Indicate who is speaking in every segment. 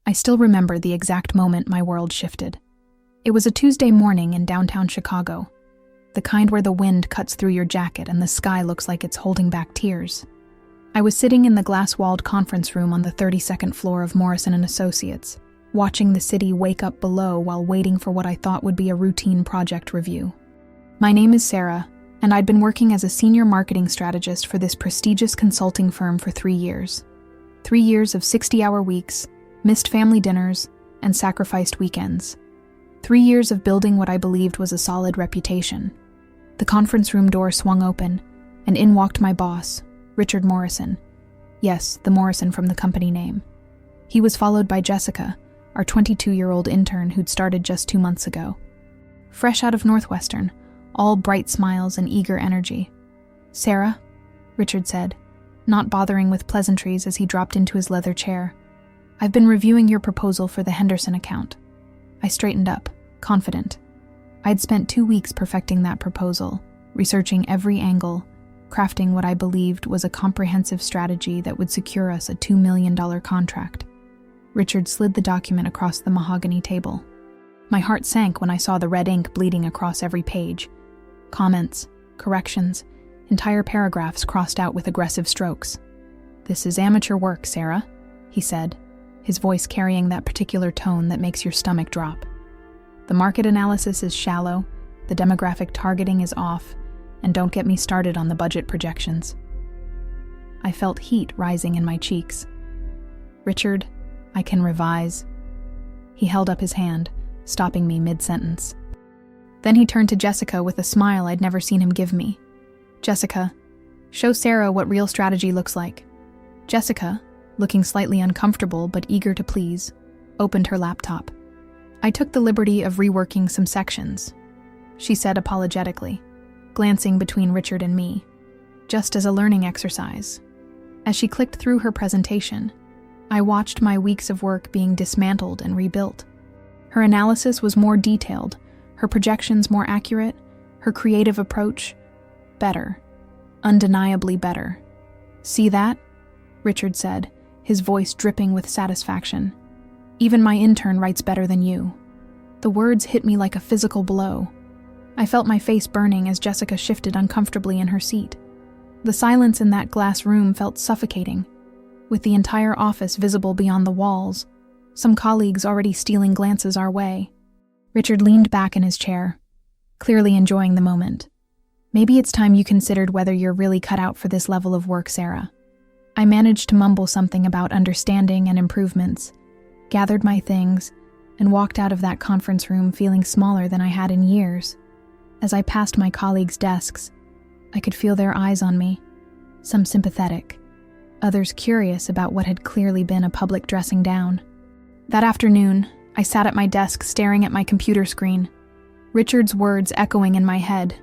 Speaker 1: I still remember the exact moment my world shifted. It was a Tuesday morning in downtown Chicago, the kind where the wind cuts through your jacket and the sky looks like it's holding back tears. I was sitting in the glass-walled conference room on the 32nd floor of Morrison & Associates, watching the city wake up below while waiting for what I thought would be a routine project review. My name is Sarah, and I'd been working as a senior marketing strategist for this prestigious consulting firm for 3 years. 3 years of 60-hour weeks, missed family dinners, and sacrificed weekends. 3 years of building what I believed was a solid reputation. The conference room door swung open, and in walked my boss, Richard Morrison. Yes, the Morrison from the company name. He was followed by Jessica, our 22-year-old intern who'd started just 2 months ago. Fresh out of Northwestern, all bright smiles and eager energy. "Sarah," Richard said, not bothering with pleasantries as he dropped into his leather chair. "I've been reviewing your proposal for the Henderson account." I straightened up, confident. I'd spent 2 weeks perfecting that proposal, researching every angle, crafting what I believed was a comprehensive strategy that would secure us a $2 million contract. Richard slid the document across the mahogany table. My heart sank when I saw the red ink bleeding across every page. Comments, corrections, entire paragraphs crossed out with aggressive strokes. "This is amateur work, Sarah," he said, his voice carrying that particular tone that makes your stomach drop. "The market analysis is shallow, the demographic targeting is off, and don't get me started on the budget projections." I felt heat rising in my cheeks. "Richard, I can revise." He held up his hand, stopping me mid-sentence. Then he turned to Jessica with a smile I'd never seen him give me. "Jessica, show Sarah what real strategy looks like." Jessica, looking slightly uncomfortable but eager to please, opened her laptop. "I took the liberty of reworking some sections," she said apologetically, glancing between Richard and me, "just as a learning exercise." As she clicked through her presentation, I watched my weeks of work being dismantled and rebuilt. Her analysis was more detailed, her projections more accurate, her creative approach better, undeniably better. "See that?" Richard said, his voice dripping with satisfaction. "Even my intern writes better than you." The words hit me like a physical blow. I felt my face burning as Jessica shifted uncomfortably in her seat. The silence in that glass room felt suffocating, with the entire office visible beyond the walls, some colleagues already stealing glances our way. Richard leaned back in his chair, clearly enjoying the moment. "Maybe it's time you considered whether you're really cut out for this level of work, Sarah." I managed to mumble something about understanding and improvements, gathered my things, and walked out of that conference room feeling smaller than I had in years. As I passed my colleagues' desks, I could feel their eyes on me, some sympathetic, others curious about what had clearly been a public dressing down. That afternoon, I sat at my desk staring at my computer screen, Richard's words echoing in my head.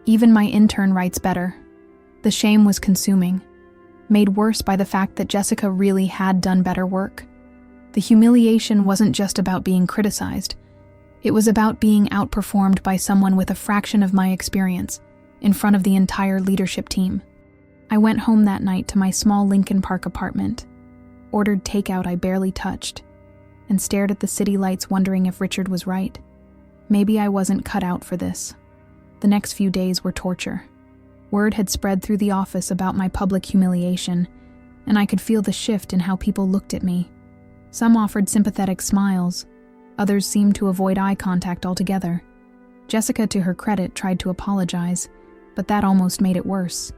Speaker 1: "Even my intern writes better." The shame was consuming, made worse by the fact that Jessica really had done better work. The humiliation wasn't just about being criticized. It was about being outperformed by someone with a fraction of my experience, in front of the entire leadership team. I went home that night to my small Lincoln Park apartment, ordered takeout I barely touched, and stared at the city lights wondering if Richard was right. Maybe I wasn't cut out for this. The next few days were torture. Word had spread through the office about my public humiliation, and I could feel the shift in how people looked at me. Some offered sympathetic smiles, others seemed to avoid eye contact altogether. Jessica, to her credit, tried to apologize, but that almost made it worse.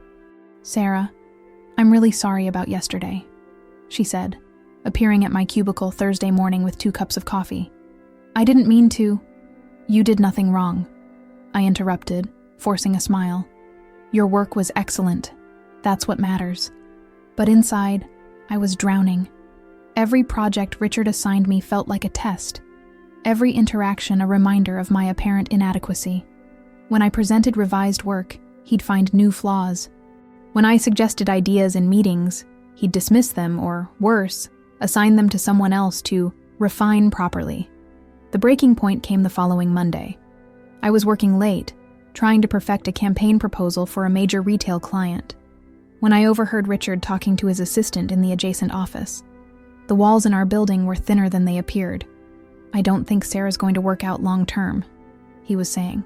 Speaker 1: "Sarah, I'm really sorry about yesterday," she said, appearing at my cubicle Thursday morning with 2 cups of coffee. "I didn't mean to." "You did nothing wrong," I interrupted, forcing a smile. "Your work was excellent. That's what matters." But inside, I was drowning. Every project Richard assigned me felt like a test. Every interaction a reminder of my apparent inadequacy. When I presented revised work, he'd find new flaws. When I suggested ideas in meetings, he'd dismiss them or, worse, assign them to someone else to refine properly. The breaking point came the following Monday. I was working late, trying to perfect a campaign proposal for a major retail client, when I overheard Richard talking to his assistant in the adjacent office. The walls in our building were thinner than they appeared. "I don't think Sarah's going to work out long term," he was saying.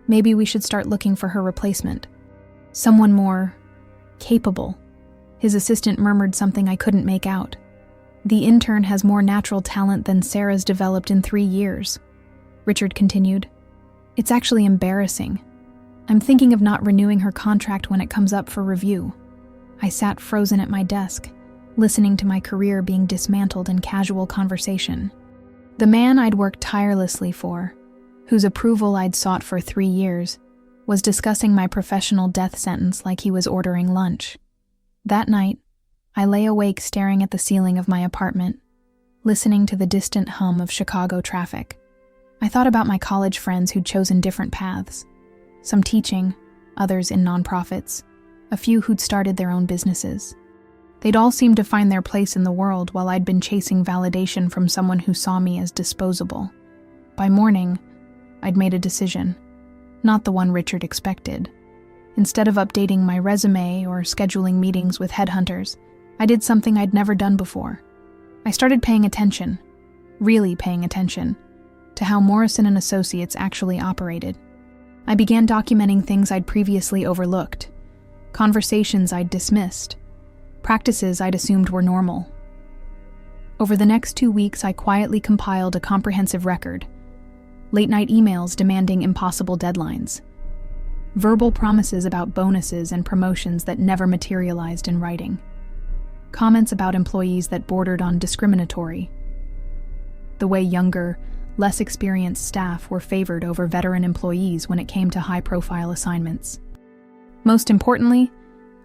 Speaker 1: "Maybe we should start looking for her replacement. Someone more capable." His assistant murmured something I couldn't make out. "The intern has more natural talent than Sarah's developed in 3 years," Richard continued. "It's actually embarrassing. I'm thinking of not renewing her contract when it comes up for review." I sat frozen at my desk, listening to my career being dismantled in casual conversation. The man I'd worked tirelessly for, whose approval I'd sought for 3 years, was discussing my professional death sentence like he was ordering lunch. That night, I lay awake staring at the ceiling of my apartment, listening to the distant hum of Chicago traffic. I thought about my college friends who'd chosen different paths, some teaching, others in nonprofits, a few who'd started their own businesses. They'd all seemed to find their place in the world while I'd been chasing validation from someone who saw me as disposable. By morning, I'd made a decision, not the one Richard expected. Instead of updating my resume or scheduling meetings with headhunters, I did something I'd never done before. I started paying attention, really paying attention, to how Morrison & Associates actually operated. I began documenting things I'd previously overlooked, conversations I'd dismissed, practices I'd assumed were normal. Over the next 2 weeks, I quietly compiled a comprehensive record. Late-night emails demanding impossible deadlines. Verbal promises about bonuses and promotions that never materialized in writing. Comments about employees that bordered on discriminatory. The way younger, less experienced staff were favored over veteran employees when it came to high-profile assignments. Most importantly,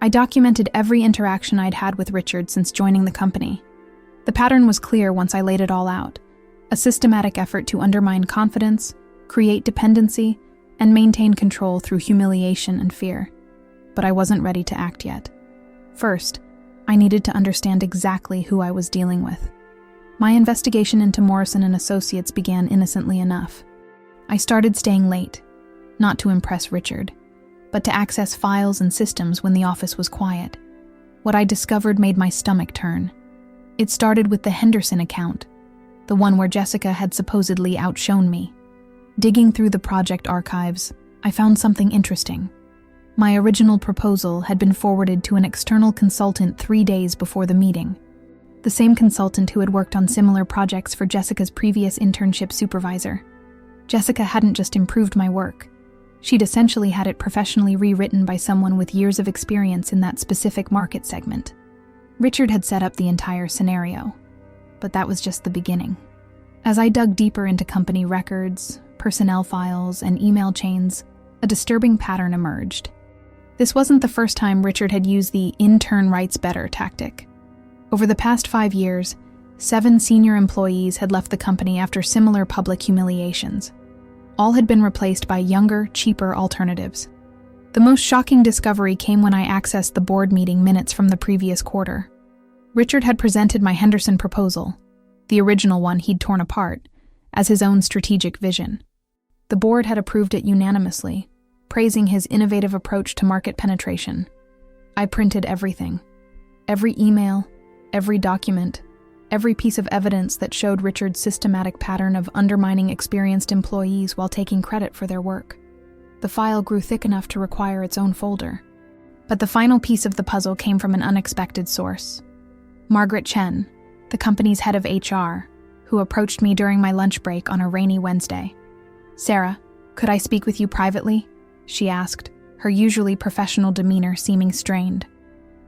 Speaker 1: I documented every interaction I'd had with Richard since joining the company. The pattern was clear once I laid it all out: a systematic effort to undermine confidence, create dependency, and maintain control through humiliation and fear. But I wasn't ready to act yet. First, I needed to understand exactly who I was dealing with. My investigation into Morrison & Associates began innocently enough. I started staying late, not to impress Richard, but to access files and systems when the office was quiet. What I discovered made my stomach turn. It started with the Henderson account, the one where Jessica had supposedly outshone me. Digging through the project archives, I found something interesting. My original proposal had been forwarded to an external consultant 3 days before the meeting. The same consultant who had worked on similar projects for Jessica's previous internship supervisor. Jessica hadn't just improved my work. She'd essentially had it professionally rewritten by someone with years of experience in that specific market segment. Richard had set up the entire scenario, but that was just the beginning. As I dug deeper into company records, personnel files, and email chains, a disturbing pattern emerged. This wasn't the first time Richard had used the "intern writes better" tactic. Over the past 5 years, 7 senior employees had left the company after similar public humiliations. All had been replaced by younger, cheaper alternatives. The most shocking discovery came when I accessed the board meeting minutes from the previous quarter. Richard had presented my Henderson proposal, the original one he'd torn apart, as his own strategic vision. The board had approved it unanimously, praising his innovative approach to market penetration. I printed everything. Every email, every document, every piece of evidence that showed Richard's systematic pattern of undermining experienced employees while taking credit for their work. The file grew thick enough to require its own folder. But the final piece of the puzzle came from an unexpected source. Margaret Chen, the company's head of HR, who approached me during my lunch break on a rainy Wednesday. "Sarah, could I speak with you privately?" she asked, her usually professional demeanor seeming strained.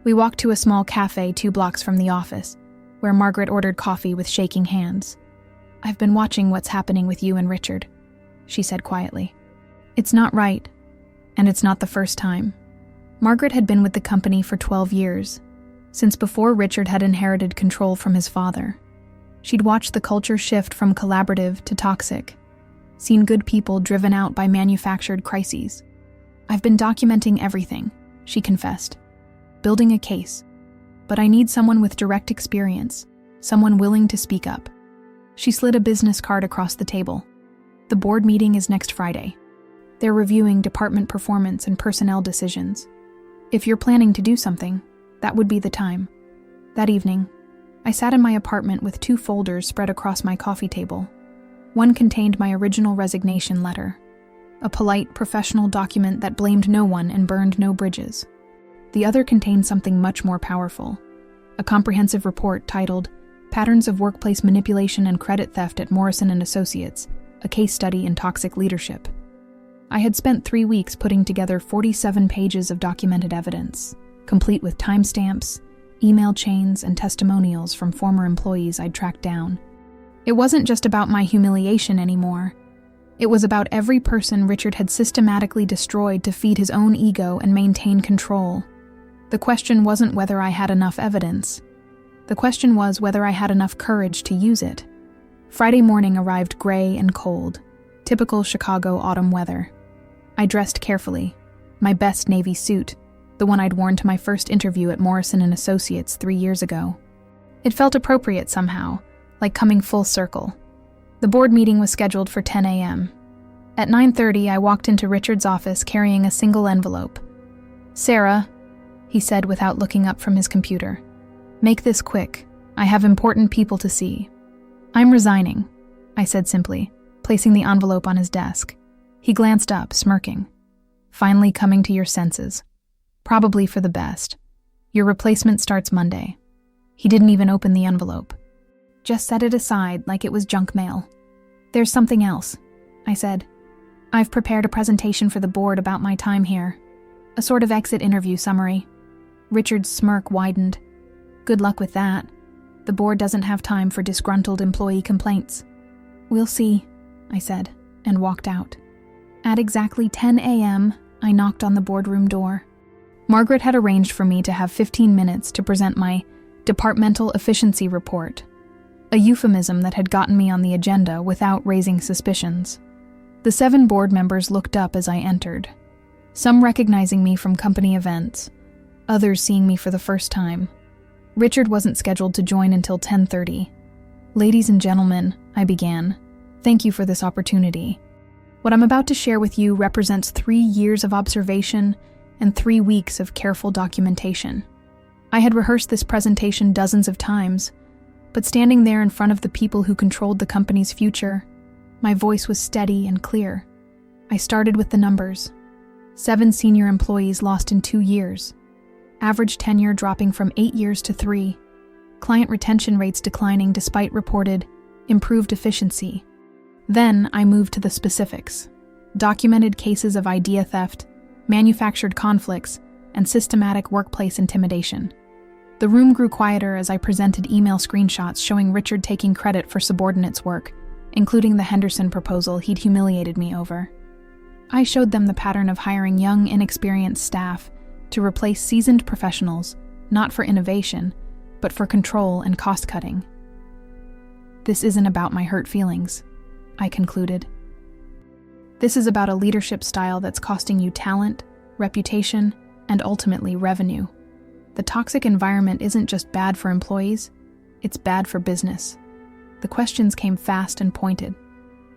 Speaker 1: We walked to a small cafe 2 blocks from the office, where Margaret ordered coffee with shaking hands. "I've been watching what's happening with you and Richard," she said quietly. "It's not right, and it's not the first time." Margaret had been with the company for 12 years, since before Richard had inherited control from his father. She'd watched the culture shift from collaborative to toxic, seen good people driven out by manufactured crises. "I've been documenting everything," she confessed, "building a case. But I need someone with direct experience, someone willing to speak up." She slid a business card across the table. "The board meeting is next Friday. They're reviewing department performance and personnel decisions. If you're planning to do something, that would be the time." That evening, I sat in my apartment with 2 folders spread across my coffee table. One contained my original resignation letter, a polite, professional document that blamed no one and burned no bridges. The other contained something much more powerful, a comprehensive report titled Patterns of Workplace Manipulation and Credit Theft at Morrison & Associates, a case study in toxic leadership. I had spent 3 weeks putting together 47 pages of documented evidence, complete with timestamps, email chains, and testimonials from former employees I'd tracked down. It wasn't just about my humiliation anymore. It was about every person Richard had systematically destroyed to feed his own ego and maintain control. The question wasn't whether I had enough evidence. The question was whether I had enough courage to use it. Friday morning arrived gray and cold, typical Chicago autumn weather. I dressed carefully, my best navy suit, the one I'd worn to my first interview at Morrison & Associates 3 years ago. It felt appropriate somehow, like coming full circle. The board meeting was scheduled for 10 a.m. At 9:30, I walked into Richard's office carrying a single envelope. "Sarah," he said without looking up from his computer, "make this quick. I have important people to see." "I'm resigning," I said simply, placing the envelope on his desk. He glanced up, smirking. "Finally coming to your senses. Probably for the best. Your replacement starts Monday." He didn't even open the envelope. Just set it aside like it was junk mail. "There's something else," I said. "I've prepared a presentation for the board about my time here. A sort of exit interview summary." Richard's smirk widened. "Good luck with that. The board doesn't have time for disgruntled employee complaints." "We'll see," I said, and walked out. At exactly 10 a.m., I knocked on the boardroom door. Margaret had arranged for me to have 15 minutes to present my departmental efficiency report, a euphemism that had gotten me on the agenda without raising suspicions. The 7 board members looked up as I entered, some recognizing me from company events, others seeing me for the first time. Richard wasn't scheduled to join until 10:30. "Ladies and gentlemen," I began, "thank you for this opportunity. What I'm about to share with you represents 3 years of observation and 3 weeks of careful documentation. I had rehearsed this presentation dozens of times, but standing there in front of the people who controlled the company's future, my voice was steady and clear. I started with the numbers. 7 senior employees lost in 2 years. Average tenure dropping from 8 years to 3. Client retention rates declining despite reported improved efficiency. Then I moved to the specifics. Documented cases of idea theft, manufactured conflicts, and systematic workplace intimidation. The room grew quieter as I presented email screenshots showing Richard taking credit for subordinates' work, including the Henderson proposal he'd humiliated me over. I showed them the pattern of hiring young, inexperienced staff to replace seasoned professionals, not for innovation, but for control and cost-cutting. "This isn't about my hurt feelings," I concluded. "This is about a leadership style that's costing you talent, reputation, and ultimately revenue. The toxic environment isn't just bad for employees, it's bad for business." The questions came fast and pointed.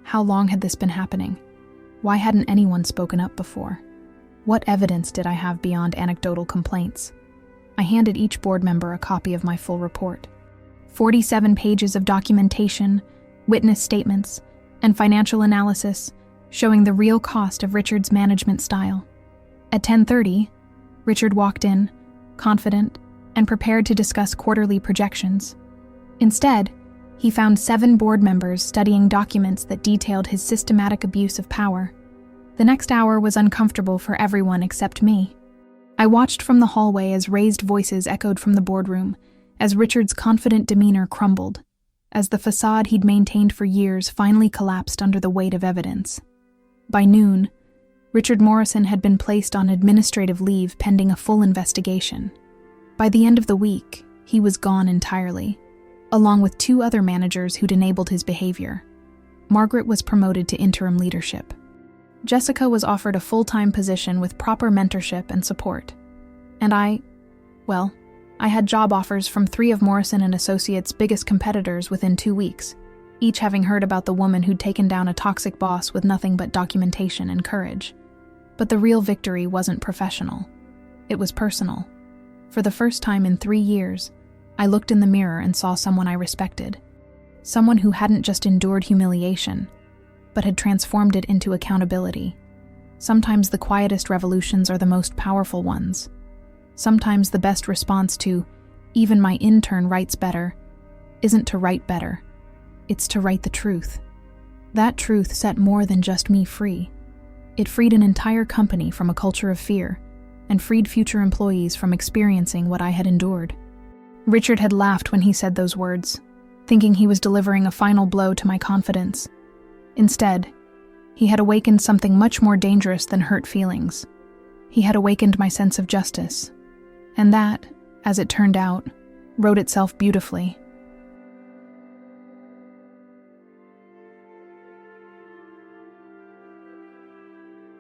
Speaker 1: How long had this been happening? Why hadn't anyone spoken up before? What evidence did I have beyond anecdotal complaints? I handed each board member a copy of my full report. 47 pages of documentation, witness statements, and financial analysis showing the real cost of Richard's management style. At 10:30, Richard walked in, confident and prepared to discuss quarterly projections. Instead, he found 7 board members studying documents that detailed his systematic abuse of power. The next hour was uncomfortable for everyone except me. I watched from the hallway as raised voices echoed from the boardroom, as Richard's confident demeanor crumbled, as the facade he'd maintained for years finally collapsed under the weight of evidence. By noon, Richard Morrison had been placed on administrative leave pending a full investigation. By the end of the week, he was gone entirely, along with 2 other managers who'd enabled his behavior. Margaret was promoted to interim leadership. Jessica was offered a full-time position with proper mentorship and support. And I had job offers from 3 of Morrison & Associates' biggest competitors within 2 weeks, each having heard about the woman who'd taken down a toxic boss with nothing but documentation and courage. But the real victory wasn't professional. It was personal. For the first time in 3 years, I looked in the mirror and saw someone I respected. Someone who hadn't just endured humiliation, but had transformed it into accountability. Sometimes the quietest revolutions are the most powerful ones. Sometimes the best response to, "Even my intern writes better," isn't to write better. It's to write the truth. That truth set more than just me free. It freed an entire company from a culture of fear, and freed future employees from experiencing what I had endured. Richard had laughed when he said those words, thinking he was delivering a final blow to my confidence. Instead, he had awakened something much more dangerous than hurt feelings. He had awakened my sense of justice. And that, as it turned out, wrote itself beautifully